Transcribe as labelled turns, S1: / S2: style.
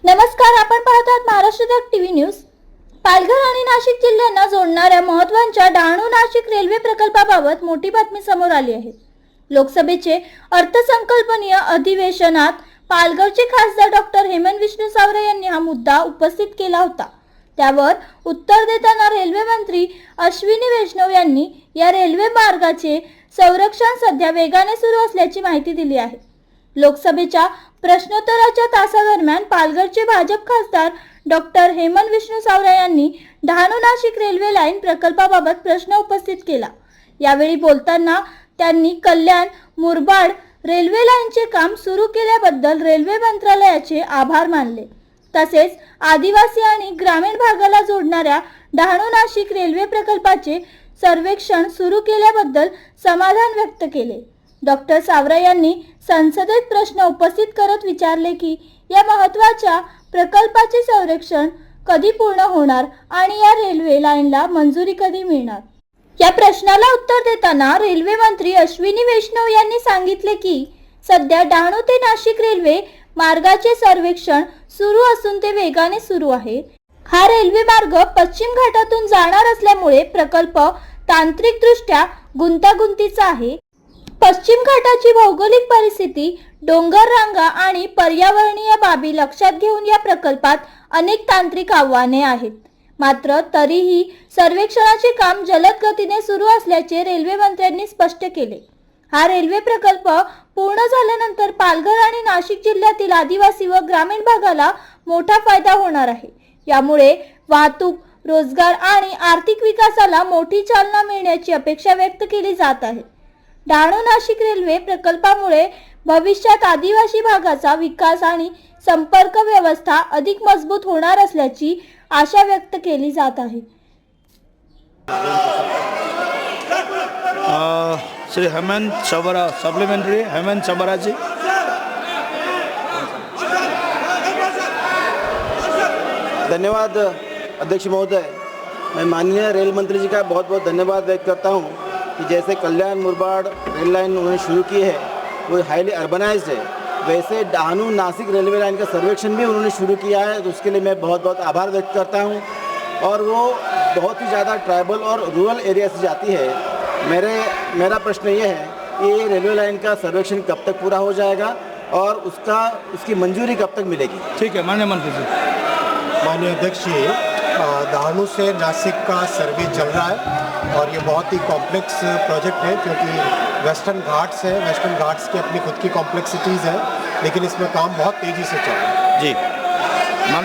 S1: नमस्कार, आपण पाहतात महाराष्ट्र तक टीव्ही न्यूज। पालघर आणि नाशिक जिल्ह्यांना जोडणाऱ्या महत्त्वाच्या डहाणू नाशिक रेल्वे प्रकल्पाबाबत मोठी बातमी समोर आली आहे। लोकसभेचे अर्थसंकल्पीय अधिवेशनात पालघरचे खासदार डॉक्टर हेमंत विष्णू सावरे यांनी हा मुद्दा उपस्थित केला होता। त्यावर उत्तर देताना रेल्वे मंत्री अश्विनी वैष्णव यांनी या रेल्वे मार्गाचे संरक्षण सध्या वेगाने सुरू असल्याची माहिती दिली आहे। लोकसभेच्या प्रश्नोत्तराच्या तासादरम्यान पालघरचे भाजप खासदार डॉक्टर हेमंत विष्णू सावरे यांनी डहाणू नाशिक रेल्वे लाईन प्रकल्पाबाबत प्रश्न उपस्थित केला। यावेळी बोलताना त्यांनी कल्याण मुरबाड रेल्वे लाईनचे काम सुरू केल्याबद्दल रेल्वे मंत्रालयाचे आभार मानले। तसेच आदिवासी आणि ग्रामीण भागाला जोडणाऱ्या डहाणू नाशिक रेल्वे प्रकल्पाचे सर्वेक्षण सुरू केल्याबद्दल समाधान व्यक्त केले। डॉक्टर सावरे यांनी संसदेत प्रश्न उपस्थित करत विचारले की या महत्त्वाच्या प्रकल्पाचे सर्वेक्षण कधी पूर्ण होणार आणि या रेल्वे लाईनला मंजुरी कधी मिळणार। या प्रश्नाला उत्तर देताना रेल्वे मंत्री अश्विनी वैष्णव यांनी सांगितले की सध्या डहाणू ते नाशिक रेल्वे मार्गाचे सर्वेक्षण सुरू असून ते वेगाने सुरू आहे। हा रेल्वे मार्ग पश्चिम घाटातून जाणार असल्यामुळे प्रकल्प तांत्रिकदृष्ट्या गुंतागुंतीचा आहे। पश्चिम घाटाची भौगोलिक परिस्थिती, डोंगर रांगा आणि पर्यावरणीय बाबी लक्षात घेऊन या प्रकल्पात अनेक तांत्रिक आव्हाने आहेत। मात्र तरीही सर्वेक्षणाचे काम जलद गतीने सुरू असल्याचे रेल्वे मंत्र्यांनी स्पष्ट केले। हा रेल्वे प्रकल्प पूर्ण झाल्यानंतर पालघर आणि नाशिक जिल्ह्यातील आदिवासी व ग्रामीण भागाला मोठा फायदा होणार आहे। यामुळे वाहतूक, रोजगार आणि आर्थिक विकासाला मोठी चालना मिळण्याची अपेक्षा व्यक्त केली जात आहे। डहाणू नाशिक रेल्वे प्रकल्पामुळे भविष्यात आदिवासी भागाचा विकास आणि संपर्क व्यवस्था अधिक मजबूत होणार असल्याची आशा व्यक्त केली जात आहे।
S2: श्री हेमंत सबरा सप्लीमेंट्री हेमंत सबरा जी।
S3: धन्यवाद अध्यक्ष महोदय। मैं माननीय रेल मंत्री जी का बहुत बहुत धन्यवाद व्यक्त करता हूं कि जैसे कल्याण मुरबाड रेल लाइन उन्होंने शुरू की है वो हाईली अर्बनाइज्ड है, वैसे डहाणू नासिक रेलवे लाइन का सर्वेक्षण भी उन्होंने शुरू किया है, तो उसके लिए मैं बहुत बहुत आभार व्यक्त करता हूं। और वो बहुत ही ज़्यादा ट्राइबल और रूरल एरिया से जाती है। मेरा प्रश्न ये है कि रेलवे लाइन का सर्वेक्षण कब तक पूरा हो जाएगा और उसकी मंजूरी कब तक मिलेगी?
S2: ठीक है माननीय मंत्री जी।
S4: माननीय अध्यक्ष जी, डहाणू से नासिक का सर्वे चल रहा है और ये बहुत ही कॉम्प्लेक्स प्रोजेक्ट है क्योंकि वेस्टर्न घाट्स है। वेस्टर्न घाट्स की अपनी खुद की कॉम्प्लेक्सिटीज़ है, लेकिन इसमें काम बहुत तेज़ी से चल रहा है।
S2: जी।